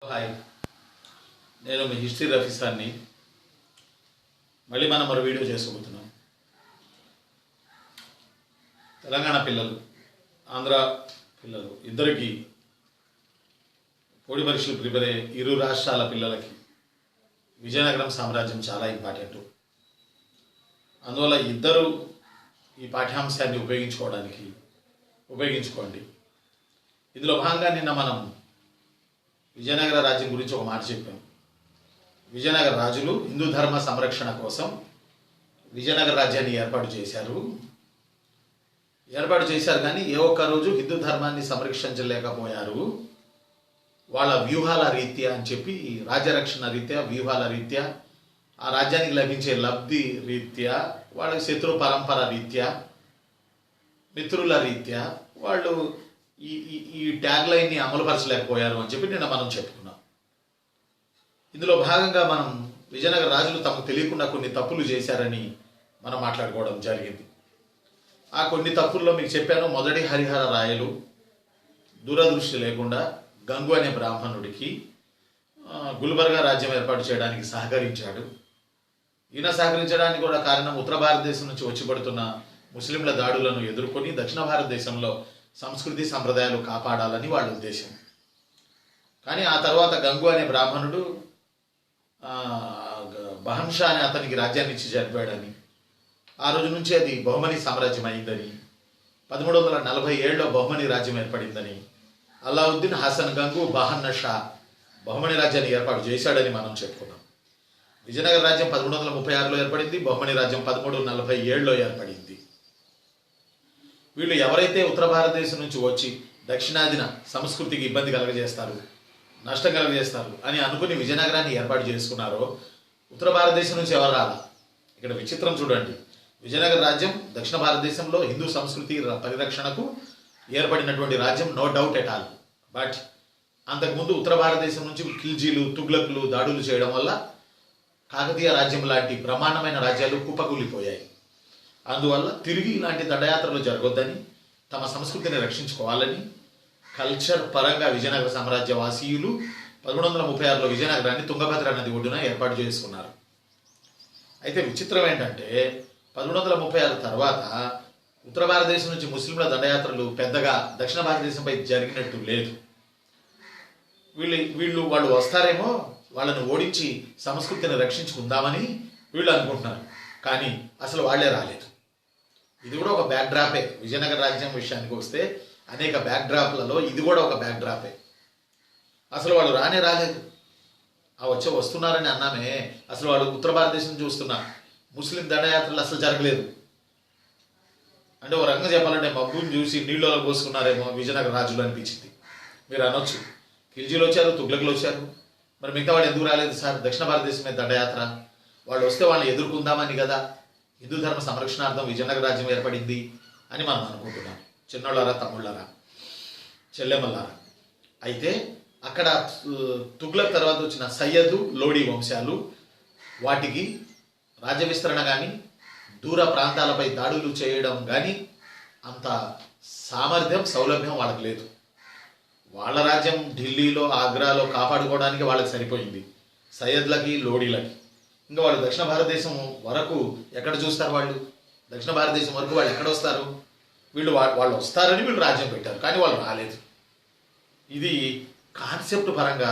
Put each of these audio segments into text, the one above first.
Hi, నేను మీ history రఫీసాన్ని. మళ్ళీ మనం మరో వీడియో చేసుకోబోతున్నాం. తెలంగాణ పిల్లలు, ఆంధ్ర పిల్లలు ఇద్దరికి పోటీ పరీక్షలు ప్రిపేర్ అయ్యే ఇరు రాష్ట్రాల పిల్లలకి విజయనగరం సామ్రాజ్యం చాలా ఇంపార్టెంట్. అందువల్ల ఇద్దరు ఈ పాఠ్యాంశాన్ని ఉపయోగించుకోండి. ఇందులో భాగంగా నిన్న మనం విజయనగర రాజ్యం గురించి ఒక మాట చెప్పాం. విజయనగర రాజులు హిందూ ధర్మ సంరక్షణ కోసం విజయనగర రాజ్యాన్ని ఏర్పాటు చేశారు కానీ ఏ ఒక్క రోజు హిందూ ధర్మాన్ని సంరక్షించలేకపోయారు. వాళ్ళ వ్యూహాల రీత్యా అని చెప్పి, రాజ్యరక్షణ రీత్యా, వ్యూహాల రీత్యా, ఆ రాజ్యానికి లభించే లబ్ధి రీత్యా, వాళ్ళకి శత్రు పరంపర రీత్యా, మిత్రుల రీత్యా వాళ్ళు ఈ ట్యాగ్ లైన్ని అమలుపరచలేకపోయారు అని చెప్పి నిన్న మనం చెప్పుకున్నాం. ఇందులో భాగంగా మనం విజయనగర రాజులు తమకు తెలియకుండా కొన్ని తప్పులు చేశారని మనం మాట్లాడుకోవడం జరిగింది. ఆ కొన్ని తప్పుల్లో మీకు చెప్పాను. మొదటి హరిహర రాయలు దూరదృష్టి లేకుండా గంగు అనే బ్రాహ్మణుడికి గుల్బర్గా రాజ్యం ఏర్పాటు చేయడానికి సహకరించాడు. ఈయన సహకరించడానికి కూడా కారణం ఉత్తర భారతదేశం నుంచి వచ్చి పడుతున్న ముస్లింల దాడులను ఎదుర్కొని దక్షిణ భారతదేశంలో సంస్కృతి సంప్రదాయాలు కాపాడాలని వాళ్ళ ఉద్దేశం. కానీ ఆ తర్వాత గంగు అనే బ్రాహ్మణుడు బహంషా అనే అతనికి రాజ్యాన్ని ఇచ్చి జరిపాడని, ఆ రోజు నుంచి అది బహుమని సామ్రాజ్యం అయిందని, 1347లో బహుమని రాజ్యం ఏర్పడిందని, అల్లావుద్దీన్ హసన్ గంగు బహన్న షా బహుమని రాజ్యాన్ని ఏర్పాటు చేశాడని మనం చెప్పుకున్నాం. విజయనగర రాజ్యం 1336లో ఏర్పడింది, బహుమని రాజ్యం 1347లో ఏర్పడింది. వీళ్ళు ఎవరైతే ఉత్తర భారతదేశం నుంచి వచ్చి దక్షిణాదిన సంస్కృతికి ఇబ్బంది కలగజేస్తారు, నష్టం కలగజేస్తారు అని అనుకుని విజయనగరాన్ని ఏర్పాటు చేసుకున్నారో, ఉత్తర భారతదేశం నుంచి ఎవరు రాలా. ఇక్కడ విచిత్రం చూడండి. విజయనగర రాజ్యం దక్షిణ భారతదేశంలో హిందూ సంస్కృతి పరిరక్షణకు ఏర్పడినటువంటి రాజ్యం, no doubt at all. But అంతకుముందు ఉత్తర భారతదేశం నుంచి ఖిల్జీలు, తుగ్లకులు దాడులు చేయడం వల్ల కాకతీయ రాజ్యం లాంటి బ్రహ్మాండమైన రాజ్యాలు కుప్పకూలిపోయాయి. అందువల్ల తిరిగి ఇలాంటి దండయాత్రలు జరగొద్దని, తమ సంస్కృతిని రక్షించుకోవాలని కల్చర్ పరంగా విజయనగర సామ్రాజ్య వాసీయులు 1336లో విజయనగరాన్ని తుంగభద్ర నది ఒడ్డున ఏర్పాటు చేసుకున్నారు. అయితే విచిత్రం ఏంటంటే 1336 తర్వాత ఉత్తర భారతదేశం నుంచి ముస్లింల దండయాత్రలు పెద్దగా దక్షిణ భారతదేశంపై జరిగినట్టు లేదు. వాళ్ళు వస్తారేమో, వాళ్ళని ఓడించి సంస్కృతిని రక్షించుకుందామని వీళ్ళు అనుకుంటున్నారు. కానీ అసలు వాళ్లే రాలేదు. ఇది కూడా ఒక బ్యాక్ డ్రాపే. విజయనగర రాజ్యం విషయానికి వస్తే అనేక బ్యాక్ డ్రాప్లలో ఇది కూడా ఒక బ్యాక్ డ్రాపే. అసలు వాళ్ళు రాలేదు. వస్తున్నారని అన్నామే, అసలు వాళ్ళు ఉత్తర భారతదేశం నుంచి వస్తున్న ముస్లిం దండయాత్రలు అసలు జరగలేదు. అంటే ఒక రకంగా చెప్పాలంటే మబ్బుని చూసి నీళ్ళలో పోసుకున్నారేమో విజయనగర రాజులు అనిపించింది. మీరు అనొచ్చు, ఖిల్జీలు వచ్చారు, తుగ్లకులు వచ్చారు, మరి మిగతా వాళ్ళు ఎందుకు రాలేదు సార్? దక్షిణ భారతదేశం మీద దండయాత్ర, వాళ్ళు వస్తే వాళ్ళని ఎదుర్కొందామని కదా హిందూ ధర్మ సంరక్షణార్థం విజయనగర రాజ్యం ఏర్పడింది అని మనం అనుకుంటున్నాం. చిన్నోళ్ళారా, తమ్ముళ్ళారా, చెల్లెమ్మలారా. అయితే అక్కడ తుగ్లక్ తర్వాత వచ్చిన సయ్యదు, లోడీ వంశాలు వాటికి రాజ్య విస్తరణ కానీ, దూర ప్రాంతాలపై దాడులు చేయడం కానీ అంత సామర్థ్యం, సౌలభ్యం వాళ్ళకి లేదు. వాళ్ళ రాజ్యం ఢిల్లీలో, ఆగ్రాలో కాపాడుకోవడానికి వాళ్ళకి సరిపోయింది, సయ్యద్లకి, లోడీలకి. ఇంకా వాళ్ళు దక్షిణ భారతదేశం వరకు ఎక్కడ చూస్తారు? వాళ్ళు దక్షిణ భారతదేశం వరకు వాళ్ళు ఎక్కడ వస్తారు? వాళ్ళు వస్తారని వీళ్ళు రాజ్యం పెట్టారు, కానీ వాళ్ళు రాలేదు. ఇది కాన్సెప్ట్ పరంగా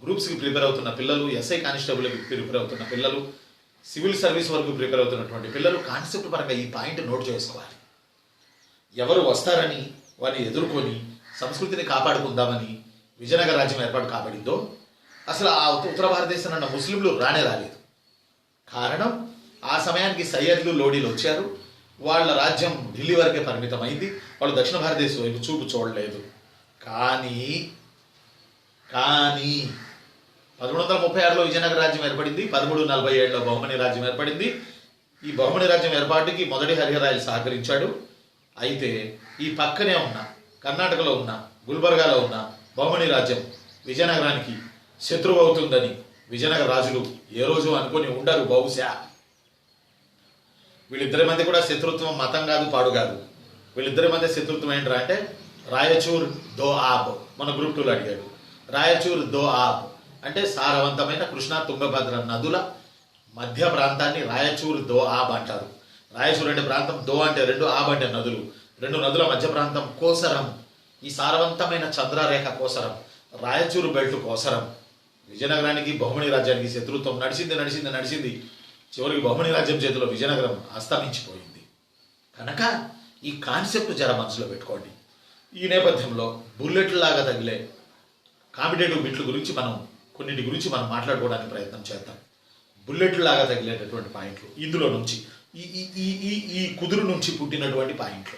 గ్రూప్స్కి ప్రిపేర్ అవుతున్న పిల్లలు, ఎస్ఐ కానిస్టేబుల్కి ప్రిపేర్ అవుతున్న పిల్లలు, సివిల్ సర్వీస్ వరకు ప్రిపేర్ అవుతున్నటువంటి పిల్లలు కాన్సెప్ట్ పరంగా ఈ పాయింట్ నోట్ చేసుకోవాలి. ఎవరు వస్తారని వారిని ఎదుర్కొని సంస్కృతిని కాపాడుకుందామని విజయనగర రాజ్యం ఏర్పాటు కాబడిందో, అసలు ఆ ఉత్తర భారతదేశంలో ఉన్న ముస్లింలు రాలేదు. కారణం, ఆ సమయానికి సయ్యద్లు, లోడీలు వచ్చారు. వాళ్ళ రాజ్యం ఢిల్లీ వరకే పరిమితమైంది. వాళ్ళు దక్షిణ భారతదేశం వైపు చూపు చూడలేదు. కానీ 1336లో విజయనగర రాజ్యం ఏర్పడింది, 1347లో బహుమని రాజ్యం ఏర్పడింది. ఈ బహుమని రాజ్యం ఏర్పాటుకి మొదటి హరిహరాయలు సహకరించాడు. అయితే ఈ పక్కనే ఉన్న కర్ణాటకలో ఉన్న గుల్బర్గాలో ఉన్న బహుమని రాజ్యం విజయనగరానికి శత్రువు అవుతుందని విజయనగర రాజులు ఏ రోజు అనుకొని ఉండరు. బహుశా వీళ్ళిద్దరి మధ్య కూడా శత్రుత్వం మతం కాదు, పాడు కాదు. వీళ్ళిద్దరి మధ్య శత్రుత్వం ఏంట్రా అంటే రాయచూర్ దో ఆబ్, మన గ్రూప్ 2లో అడిగాడు. రాయచూర్ దో ఆబ్ అంటే సారవంతమైన కృష్ణా తుంగభద్ర నదుల మధ్య ప్రాంతాన్ని రాయచూర్ దో ఆబ్ అంటారు. రాయచూర్ అంటే ప్రాంతం, దో అంటే రెండు, ఆబ్ అంటే నదులు, రెండు నదుల మధ్య ప్రాంతం కోసరం. ఈ సారవంతమైన చంద్రరేఖ కోసరం, రాయచూరు బెల్ట్ కోసరం. విజయనగరానికి బహుమని రాజ్యానికి శత్రుత్వం నడిచింది నడిచింది నడిచింది. చివరికి బహుమని రాజ్యం చేతిలో విజయనగరం అస్తమించిపోయింది. కనుక ఈ కాన్సెప్ట్ జర మనసులో పెట్టుకోండి. ఈ నేపథ్యంలో బుల్లెట్లాగా తగిలే కాంపిటేటివ్ బిట్ల గురించి కొన్నింటి గురించి మనం మాట్లాడుకోవడానికి ప్రయత్నం చేద్దాం. బుల్లెట్లాగా తగిలేటటువంటి పాయింట్లు ఇందులో నుంచి ఈ కుదురు నుంచి పుట్టినటువంటి పాయింట్లు.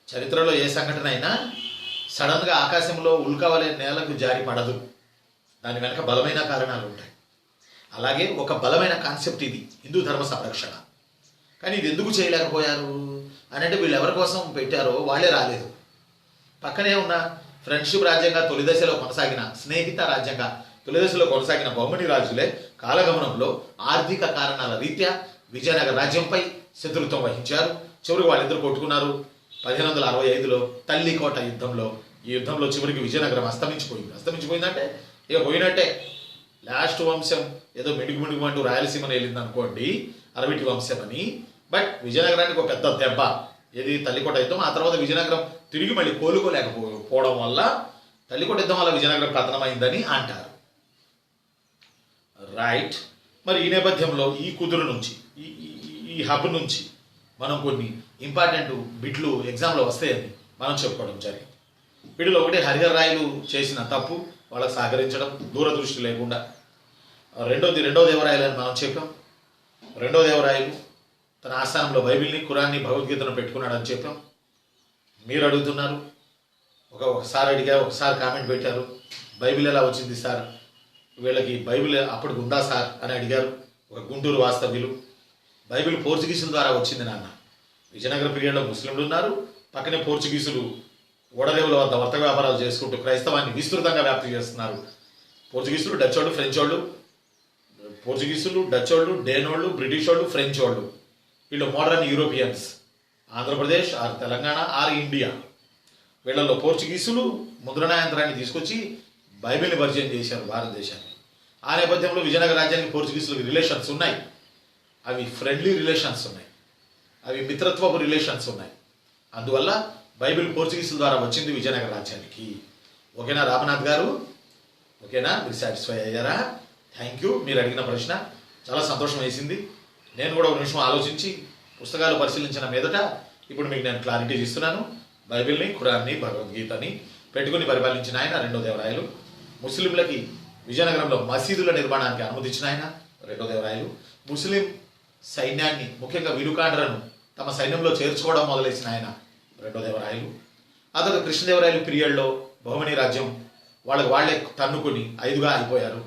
చరిత్రలో ఏ సంఘటన అయినా సడన్గా ఆకాశంలో ఉల్కవలే నేలకు జారి పడదు. దాని వెనక బలమైన కారణాలు ఉంటాయి. అలాగే ఒక బలమైన కాన్సెప్ట్ ఇది హిందూ ధర్మ సంరక్షణ. కానీ ఇది ఎందుకు చేయలేకపోయారు అని అంటే వీళ్ళు ఎవరి కోసం పెట్టారో వాళ్ళే రాలేదు. పక్కనే ఉన్న ఫ్రెండ్షిప్ రాజ్యంగా తొలిదశలో కొనసాగిన, స్నేహిత రాజ్యంగా తొలిదశలో కొనసాగిన బహుమని రాజులే కాలగమనంలో ఆర్థిక కారణాల రీత్యా విజయనగర రాజ్యంపై శత్రుత్వం వహించారు. చివరికి వాళ్ళిద్దరు కొట్టుకున్నారు. 1565లో తల్లికోట యుద్ధంలో. ఈ యుద్ధంలో చివరికి విజయనగరం అస్తమించిపోయిందంటే ఇక పోయినట్టే. లాస్ట్ వంశం ఏదో మిడుగుమిడుగుమంటూ రాయలసీమను వెళ్ళింది అనుకోండి, అరవిటి వంశం అని. బట్ విజయనగరానికి ఒక పెద్ద దెబ్బ ఏది తల్లికోట యుద్ధం. ఆ తర్వాత విజయనగరం తిరిగి మళ్ళీ కోలుకోలేకపోవడం వల్ల తల్లికోట యుద్ధం వల్ల విజయనగరం పతనమైందని అంటారు. రైట్. మరి ఈ నేపథ్యంలో ఈ కుదురు నుంచి ఈ హబ్ నుంచి మనం కొన్ని ఇంపార్టెంట్ బిట్లు ఎగ్జామ్లో వస్తాయని మనం చెప్పుకోవడం జరిగింది. వీటిలో ఒకటి హరిహర రాయలు చేసిన తప్పు, వాళ్ళకి సహకరించడం, దూరదృష్టి లేకుండా. రెండో దేవరాయలు అని మనం చెప్పాం. రెండో దేవరాయలు తన ఆస్థానంలో బైబిల్ని, ఖురాన్ని, భగవద్గీతను పెట్టుకున్నాడని చెప్పాం. మీరు అడుగుతున్నారు, ఒకసారి అడిగారు, ఒకసారి కామెంట్ పెట్టారు, బైబిల్ ఎలా వచ్చింది సార్, వీళ్ళకి బైబిల్ అప్పటికి ఉందా సార్ అని అడిగారు ఒక గుంటూరు వాస్తవ్యులు. బైబిల్ పోర్చుగీసుల ద్వారా వచ్చింది నాన్న. విజయనగర పీరియడ్లో ముస్లింలు ఉన్నారు, పక్కనే పోర్చుగీసులు ఓడరేవుల వద్ద వర్తక వ్యాపారాలు చేసుకుంటూ క్రైస్తవాన్ని విస్తృతంగా వ్యాప్తి చేస్తున్నారు. పోర్చుగీసులు, డచ్ వాళ్ళు, ఫ్రెంచ్ వాళ్ళు. పోర్చుగీసులు, డచ్ వాళ్ళు, డేనోళ్ళు, బ్రిటిష్ వాళ్ళు, ఫ్రెంచ్ వాళ్ళు. వీళ్ళు modern Europeans. Andhra Pradesh are Telangana are India. వీళ్ళలో పోర్చుగీసులు ముద్రణాయంత్రాన్ని తీసుకొచ్చి బైబిల్ని పరిచయం చేశారు భారతదేశాన్ని. ఆ నేపథ్యంలో విజయనగర రాజ్యానికి పోర్చుగీసులకు రిలేషన్స్ ఉన్నాయి. అవి ఫ్రెండ్లీ రిలేషన్స్ ఉన్నాయి, అవి మిత్రత్వపు రిలేషన్స్ ఉన్నాయి. అందువల్ల బైబిల్ పోర్చుగీసుల ద్వారా వచ్చింది విజయనగర రాజ్యానికి. ఓకేనా రామనాథ్ గారు? ఓకేనా? మీరు సాటిస్ఫై అయ్యారా? Thank you. మీరు అడిగిన ప్రశ్న చాలా సంతోషం వేసింది. నేను కూడా ఒక నిమిషం ఆలోచించి పుస్తకాలు పరిశీలించిన మీదట ఇప్పుడు మీకు నేను క్లారిటీ ఇస్తున్నాను. బైబిల్ని, ఖురాన్ని, భగవద్గీతని పెట్టుకుని పరిపాలించిన ఆయన రెండో దేవరాయలు. ముస్లింలకి విజయనగరంలో మసీదుల నిర్మాణానికి అనుమతించిన ఆయన రెండో దేవరాయలు. ముస్లిం సైన్యాన్ని, ముఖ్యంగా విలుకాండ్రను తమ సైన్యంలో చేర్చుకోవడం మొదలెసిన ఆయన రెండో దేవరాయలు. ఆ తర్వాత కృష్ణదేవరాయలు పీరియడ్లో బహుమని రాజ్యం వాళ్ళే తన్నుకొని 5గా అయిపోయారు.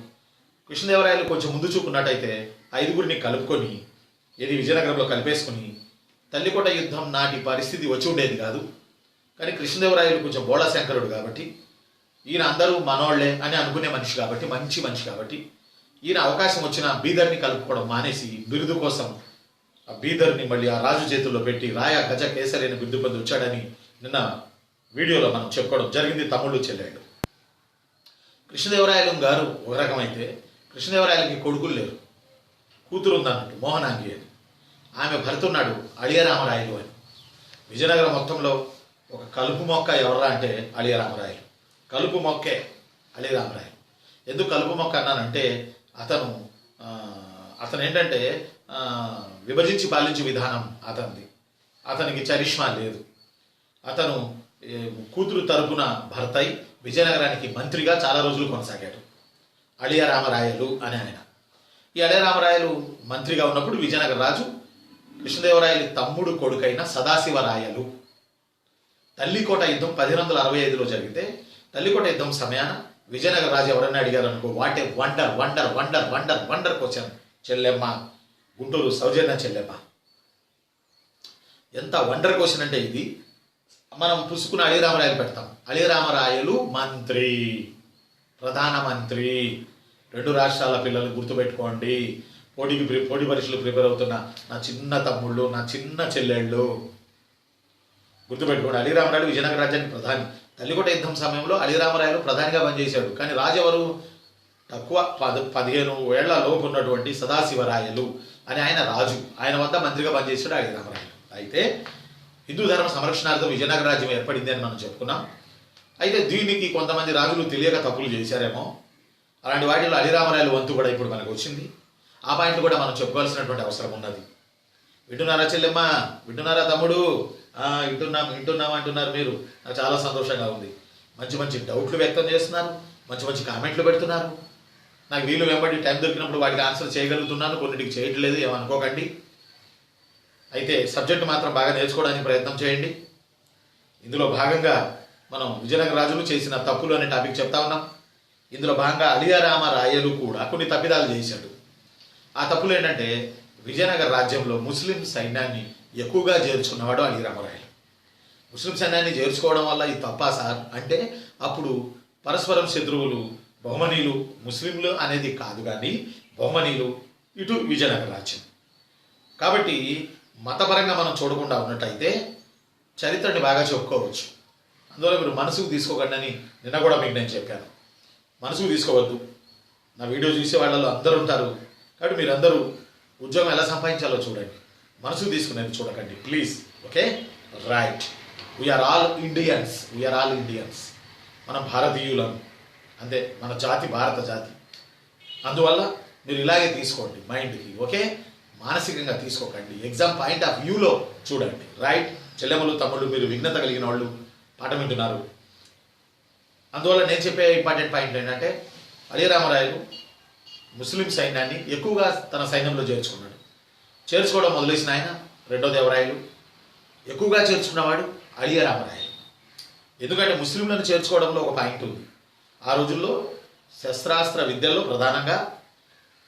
కృష్ణదేవరాయలు కొంచెం ముందు చూపున్నట్టయితే 5గురిని కలుపుకొని ఇది విజయనగరంలో కలిపేసుకుని తల్లికోట యుద్ధం నాటి పరిస్థితి వచ్చి ఉండేది కాదు. కానీ కృష్ణదేవరాయలు కొంచెం బోళశంకరుడు కాబట్టి, ఈయన అందరూ మనోళ్లే అని అనుకునే మనిషి కాబట్టి, మంచి మనిషి కాబట్టి, ఈయన అవకాశం వచ్చిన బీదర్ని కలుపుకోవడం మానేసి బిరుదు కోసం ఆ బీదర్ని మళ్ళీ ఆ రాజు చేతుల్లో పెట్టి రాయ గజ కేసరి అని బిరుదు పొంది వచ్చాడని నిన్న వీడియోలో మనం చెప్పుకోవడం జరిగింది. తమ్ముళ్ళు చెల్లాడు. కృష్ణదేవరాయలు గారు ఒక రకమైతే కృష్ణదేవరాయలకి కొడుకులు లేరు, కూతురు ఉందన్నట్టు మోహనాంగి అని. ఆమె భర్తున్నాడు అళియరామరాయలు అని. విజయనగరం మొత్తంలో ఒక కలుపు మొక్క ఎవర్రా అంటే అళియరామరాయలు. కలుపు మొక్కే అళియరామరాయలు. ఎందుకు కలుపు మొక్క అన్నానంటే అతను ఏంటంటే విభజించి పాలించే విధానం అతనిది. అతనికి చరిష్మా లేదు. అతను కూతురు తరపున భర్తై విజయనగరానికి మంత్రిగా చాలా రోజులు కొనసాగాడు. అళియరామరాయలు అని ఆయన. ఈ అళియరామరాయలు మంత్రిగా ఉన్నప్పుడు విజయనగర రాజు కృష్ణదేవరాయలు తమ్ముడు కొడుకైన సదాశివరాయలు. తల్లికోట యుద్ధం 1565లో జరిగితే తల్లికోట యుద్ధం సమయాన విజయనగర రాజు ఎవరన్నా అడిగారు అనుకో, what a wonder wonder wonder wonder wonder question చెల్లెమ్మ, గుంటూరు సౌజన్య చెల్లెమ్మ. ఎంత వండర్ క్వశ్చన్ అంటే ఇది మనం పుసుకున్న అళియరామరాయలు పెడతాం. అళియరామరాయలు మంత్రి, ప్రధానమంత్రి. 2 రాష్ట్రాల పిల్లలు గుర్తుపెట్టుకోండి. పోటీ పరీక్షలు ప్రిపేర్ అవుతున్న నా చిన్న తమ్ముళ్ళు, నా చిన్న చెల్లెళ్ళు గుర్తుపెట్టుకోండి. అళియరామరాయలు విజయనగర రాజ్యానికి ప్రధాని. తల్లికోట యుద్ధం సమయంలో అలీరామరాయలు ప్రధానిగా పనిచేశాడు. కానీ రాజు ఎవరు? తక్కువ 15 ఏళ్ల లోపు ఉన్నటువంటి సదాశివరాయలు అని ఆయన రాజు. ఆయన వద్ద మంత్రిగా పనిచేశాడు అలీరామరాయలు. అయితే హిందూ ధర్మ సంరక్షణార్థం విజయనగర రాజ్యం ఏర్పడింది అని మనం చెప్పుకున్నాం. అయితే దీనికి కొంతమంది రాజులు తెలియక తప్పులు చేశారేమో. అలాంటి వాటిలో అలీరామరాయలు వంతు కూడా ఇప్పుడు మనకు వచ్చింది. ఆ పాయింట్ కూడా మనం చెప్పుకోవాల్సినటువంటి అవసరం ఉన్నది. వింటున్నారా చెల్లెమ్మ? వింటున్నారా తమ్ముడు? వింటున్నాం అంటున్నారు మీరు. నాకు చాలా సంతోషంగా ఉంది. మంచి మంచి డౌట్లు వ్యక్తం చేస్తున్నారు, మంచి మంచి కామెంట్లు పెడుతున్నారు. నాకు వీలు వెంబడి టైం దొరికినప్పుడు వాటికి ఆన్సర్ చేయగలుగుతున్నాను, కొన్నిటికి చేయట్లేదు, ఏమనుకోకండి. అయితే సబ్జెక్ట్ మాత్రం బాగా నేర్చుకోవడానికి ప్రయత్నం చేయండి. ఇందులో భాగంగా మనం విజయనగర రాజులు చేసిన తప్పులు అనే టాపిక్ చెప్తా ఉన్నాం. ఇందులో భాగంగా అలీరామరాయలు కూడా కొన్ని తప్పిదాలు చేశాడు. ఆ తప్పులు ఏంటంటే, విజయనగర రాజ్యంలో ముస్లిం సైన్యాన్ని ఎక్కువగా చేర్చుకున్నవాడు అలీరామరాయలు. ముస్లిం సైన్యాన్ని చేర్చుకోవడం వల్ల ఇది తప్పా సార్ అంటే, అప్పుడు పరస్పరం శత్రువులు బహుమనీయులు ముస్లింలు అనేది కాదు, కానీ బహుమనీయులు ఇటు విజయనగర రాజ్యం. కాబట్టి మతపరంగా మనం చూడకుండా ఉన్నట్టయితే చరిత్రని బాగా చెప్పుకోవచ్చు. అందువల్ల మీరు మనసుకు తీసుకోకండి అని నిన్న కూడా మీకు నేను చెప్పాను. మనసుకు తీసుకోవద్దు. నా వీడియో చూసే వాళ్ళలో అందరూ ఉంటారు, కాబట్టి మీరందరూ ఉద్యోగం ఎలా సంపాదించాలో చూడండి, మనసుకు తీసుకునేది చూడకండి please. Okay, right. We're all Indians. మనం భారతీయులం, అంతే. మన జాతి భారత జాతి. అందువల్ల మీరు ఇలాగే తీసుకోండి మైండ్కి. ఓకే, మానసికంగా తీసుకోకండి. ఎగ్జామ్ పాయింట్ ఆఫ్ వ్యూలో చూడండి. రైట్. చెల్లెమ్మలు తమ్ముళ్ళు, మీరు విఘ్నత కలిగిన వాళ్ళు పాఠం వింటున్నారు. అందువల్ల నేను చెప్పే ఇంపార్టెంట్ పాయింట్ ఏంటంటే, అలీరామరాయలు ముస్లిం సైన్యాన్ని ఎక్కువగా తన సైన్యంలో చేర్చుకున్నాడు. చేర్చుకోవడం మొదలేసిన ఆయన రెండో దేవరాయలు. ఎక్కువగా చేర్చుకున్నవాడు అలీరామరాయలు. ఎందుకంటే ముస్లింలను చేర్చుకోవడంలో ఒక పాయింట్ ఉంది. ఆ రోజుల్లో శస్త్రాస్త్ర విద్యల్లో ప్రధానంగా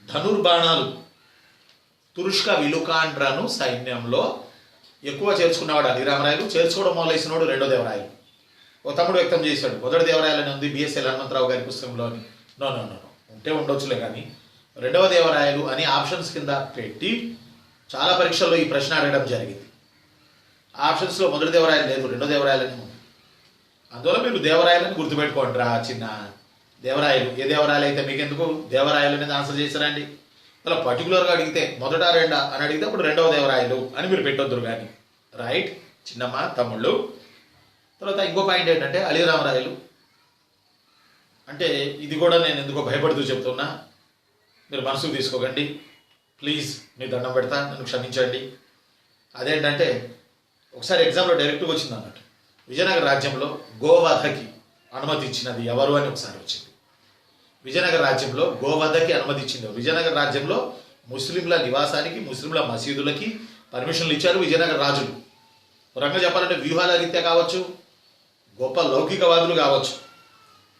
ధనుర్బాణాలు, తురుష్క విలుకాండ్రను సైన్యంలో ఎక్కువ చేర్చుకున్నవాడు అలీరామరాయలు. చేర్చుకోవడం మొదలైసినవాడు రెండో దేవరాయలు. ఒక తమ్ముడు వ్యక్తం చేశాడు, మొదటి దేవరాయలని ఉంది బిఎస్ఎల్ హనుమంతరావు గారి పుస్తకంలోని. నో ఉంటే ఉండొచ్చులే, కానీ రెండవ దేవరాయలు అని ఆప్షన్స్ కింద పెట్టి చాలా పరీక్షల్లో ఈ ప్రశ్న అడగడం జరిగింది. ఆ ఆప్షన్స్లో మొదటి దేవరాయలు లేదు, రెండో దేవరాయలని ఉంది. అందువల్ల మీరు దేవరాయలని గుర్తుపెట్టుకోండి రా చిన్న. దేవరాయలు ఏ దేవరాయలు అయితే మీకెందుకు, దేవరాయలు అనేది ఆన్సర్ చేశారండి. అలా పర్టికులర్గా అడిగితే మొదట రెండా అని అడిగితే అప్పుడు రెండవ దేవరాయలు అని మీరు పెట్టొద్దురు కానీ. రైట్ చిన్నమ్మ తమ్ముళ్ళు. తర్వాత ఇంకో పాయింట్ ఏంటంటే, అలీరామరాయలు అంటే ఇది కూడా నేను ఎందుకో భయపడుతూ చెప్తున్నా, మీరు మనసుకు తీసుకోకండి ప్లీజ్. మీ దండం పెడతా, నన్ను క్షమించండి. అదేంటంటే, ఒకసారి ఎగ్జామ్లో డైరెక్ట్గా వచ్చింది అన్నట్టు, విజయనగర రాజ్యంలో గోవధకి అనుమతి ఇచ్చినది ఎవరు అని ఒకసారి వచ్చింది. విజయనగర రాజ్యంలో గోవధకి అనుమతి ఇచ్చింది. విజయనగర రాజ్యంలో ముస్లింల నివాసానికి, ముస్లింల మసీదులకి పర్మిషన్లు ఇచ్చారు విజయనగర రాజులు. రంగా చెప్పాలంటే వ్యూహాల రీత్యా కావచ్చు, గొప్ప లౌకికవాదులు కావచ్చు.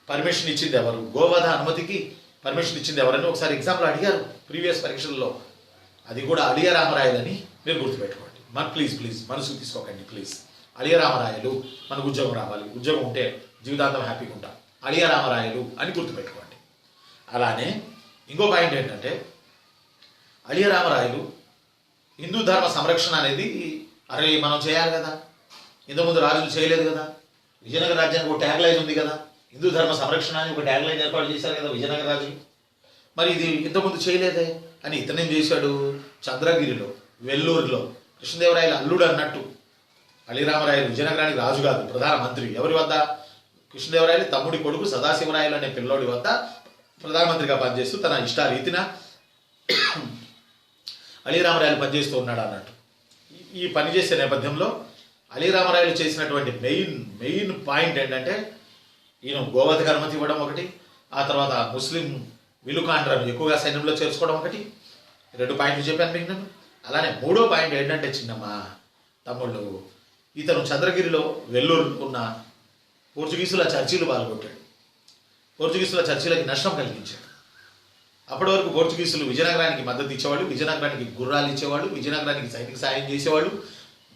పర్మిషన్ ఇచ్చింది ఎవరు? గోవధ అనుమతికి పర్మిషన్ ఇచ్చింది ఎవరని ఒకసారి ఎగ్జామ్లో అడిగారు ప్రీవియస్ పరీక్షల్లో. అది కూడా అలీరామరాయలు అని మీరు గుర్తుపెట్టుకోండి. ప్లీజ్ మనసుకు తీసుకోకండి ప్లీజ్. అలీరామరాయలు, మనకు ఉద్యోగం రావాలి, ఉద్యోగం ఉంటే జీవితాంతం హ్యాపీగా ఉంటాం, అలీరామరాయలు అని గుర్తుపెట్టుకోండి. అలానే ఇంకో పాయింట్ ఏంటంటే, అలీరామరాయలు హిందూ ధర్మ సంరక్షణ అనేది అరే మనం చేయాలి కదా, ఇంతకుముందు రాజులు చేయలేదు కదా. విజయనగర రాజ్యానికి ఒక ట్యాగ్ లైన్ ఉంది కదా, హిందూ ధర్మ సంరక్షణ అని ఒక ట్యాగ్ లైన్ ఏర్పాటు చేశారు కదా విజయనగర రాజులు. మరి ఇది ఇంతకుముందు చేయలేదే అని ఇతనేం చేశాడు, చంద్రగిరిలో, వెల్లూరులో కృష్ణదేవరాయల అల్లుడు అన్నట్టు అలీరామరాయలు విజయనగరానికి రాజు కాదు, ప్రధానమంత్రి. ఎవరి వద్ద? కృష్ణదేవరాయలు తమ్ముడి కొడుకు సదాశివరాయలు అనే పిల్లోడి వద్ద ప్రధానమంత్రిగా పనిచేస్తూ తన ఇష్టారీతిన అలీరామరాయలు పనిచేస్తూ ఉన్నాడు అన్నట్టు. ఈ పనిచేసే నేపథ్యంలో అలీరామరాయలు చేసినటువంటి మెయిన్ పాయింట్ ఏంటంటే, ఈయన గోవధకు అనుమతి ఇవ్వడం ఒకటి, ఆ తర్వాత ముస్లిం విలుకాండ్రను ఎక్కువగా సైన్యంలో చేర్చుకోవడం ఒకటి. 2 పాయింట్లు చెప్పాను మీకు నేను. అలానే 3వ పాయింట్ ఏంటంటే చిన్నమ్మ తమ్ముళ్ళు, ఇతను చంద్రగిరిలో, వెల్లూరు ఉన్న పోర్చుగీసుల చర్చిలు పాల్గొట్టాడు. పోర్చుగీసుల చర్చిలకి నష్టం కలిగించాడు. అప్పటి వరకు పోర్చుగీసులు విజయనగరానికి మద్దతు ఇచ్చేవాళ్ళు, విజయనగరానికి గుర్రాలు ఇచ్చేవాళ్ళు, విజయనగరానికి సైనిక సాయం చేసేవాళ్ళు.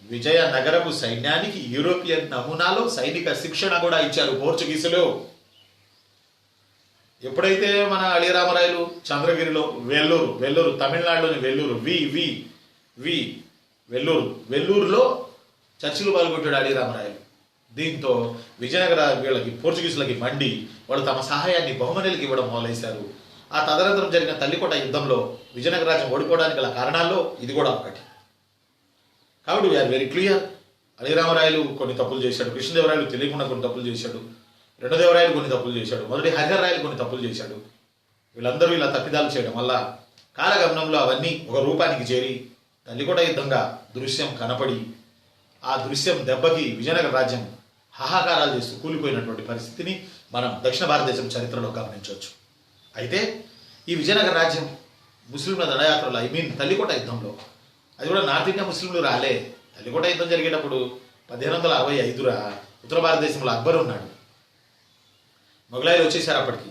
విజయనగరపు సైన్యానికి యూరోపియన్ నమూనాలో సైనిక శిక్షణ కూడా ఇచ్చారు పోర్చుగీసులు. ఎప్పుడైతే మన అలీరామరాయలు చంద్రగిరిలో, వెల్లూరు తమిళనాడులోని వెల్లూరు వెల్లూరులో చర్చిలు పాల్గొట్టాడు అలీరామరాయలు. దీంతో విజయనగర వీళ్ళకి పోర్చుగీసులకి మండి వాళ్ళు తమ సహాయాన్ని బహుమనులకి ఇవ్వడం మొదలైశారు. ఆ తదనంతరం జరిగిన తల్లికోట యుద్ధంలో విజయనగర రాజ్యం ఓడిపోవడానికి గల కారణాల్లో ఇది కూడా ఒకటి. కాబట్టి వీఆర్ వెరీ క్లియర్. అలిరామరాయలు కొన్ని తప్పులు చేశాడు, కృష్ణదేవరాయలు తెలియకుండా కొన్ని తప్పులు చేశాడు, రెండోదేవరాయలు కొన్ని తప్పులు చేశాడు, మొదటి హరిహరరాయలు కొన్ని తప్పులు చేశాడు. వీళ్ళందరూ ఇలా తప్పిదాలు చేయడం వల్ల కాలగమనంలో అవన్నీ ఒక రూపానికి చేరి తల్లికోట యుద్ధంగా దృశ్యం కనపడి ఆ దృశ్యం దెబ్బకి విజయనగర రాజ్యం హాహాకారాలు చేస్తూ కూలిపోయినటువంటి పరిస్థితిని మనం దక్షిణ భారతదేశం చరిత్రలో గమనించవచ్చు. అయితే ఈ విజయనగర రాజ్యం ముస్లింల దండయాత్రలో తల్లికోట యుద్ధంలో, అది కూడా నార్త్ ఇండియా ముస్లింలు రాలే. తల్లికోట యుద్ధం జరిగేటప్పుడు 1565 ఉత్తర భారతదేశంలో అక్బర్ ఉన్నాడు. మొఘలాయిలు వచ్చేసారు అప్పటికి.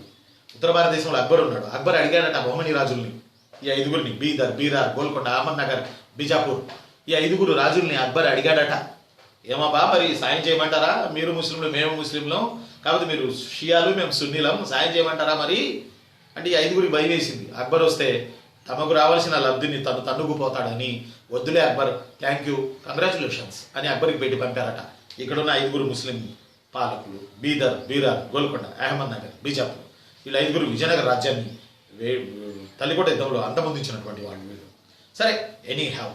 ఉత్తర భారతదేశంలో అక్బర్ ఉన్నాడు. అక్బర్ అడిగాడట బహుమని రాజుల్ని, ఈ 5గురిని, బీదర్, బీరార్, గోల్కొండ, అహ్మద్నగర్, బీజాపూర్, ఈ 5గురు రాజుల్ని అక్బర్ అడిగాడట, ఏమబ్బా మరి సాయం చేయమంటారా? మీరు ముస్లింలు, మేము ముస్లింలం, కాబట్టి మీరు షియాలు, మేము సున్నీలం, సాయం చేయమంటారా మరి అంటే ఈ 5గురికి భయం వేసింది. అక్బర్ వస్తే తమకు రావాల్సిన లబ్ధిని తను తన్నుకుపోతాడని, వద్దులే అక్బర్, థ్యాంక్ యూ, కంగ్రాచులేషన్స్ అని అక్బర్కి పెట్టి పంపారట. ఇక్కడున్న 5గురు ముస్లిం పాలకులు, బీదర్, బీరార్, గోల్కొండ, అహ్మద్నగర్, బీజాపూర్, వీళ్ళు 5గురు విజయనగర రాజ్యాన్ని తల్లికోట యుద్ధంలో అంతమొందించినటువంటి వాళ్ళు వీళ్ళు. సరే, ఎనీ హ్యావ్.